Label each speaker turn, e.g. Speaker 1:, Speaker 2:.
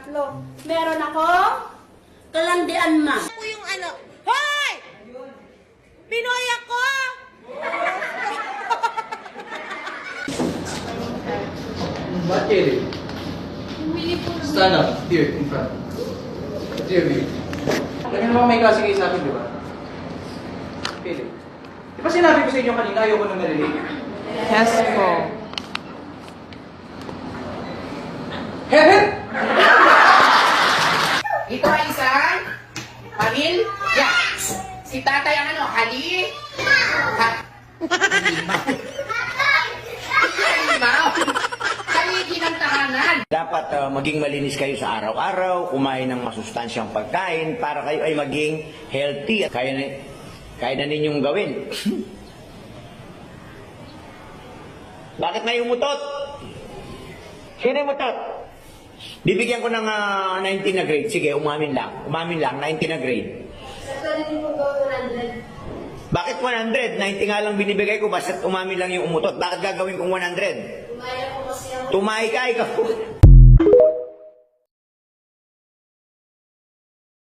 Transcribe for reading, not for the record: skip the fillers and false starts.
Speaker 1: tatlo. Meron akong kalandian, ma'am.
Speaker 2: Ako yung ano. Hoy! Pinoy ako!
Speaker 3: What, Kelly? Stand up, here, in front. Here, Billy. Ganyan naman may klase kayo sa akin, di ba? Kelly. Di ba sinabi ko sa inyo kanina, ayoko na marinig?
Speaker 2: Yes po.
Speaker 3: Heaven!
Speaker 4: Ito ay isang pamilya. Si tatay ang ano, halimaw. Haligi ng tahanan.
Speaker 5: Dapat maging malinis kayo sa araw-araw, kumain ng masustansyang pagkain para kayo ay maging healthy at kaya na ninyong gawin. Bakit na yung mutot? Sino yung mutot? Bibigyan ko ng 19 na grade. Sige, umamin lang. Umamin lang, 19 na grade. Bakit 100? 90 nga lang binibigay ko, basta umamin lang yung umutot. Bakit gagawin kong 100? Tumay ka, ikaw.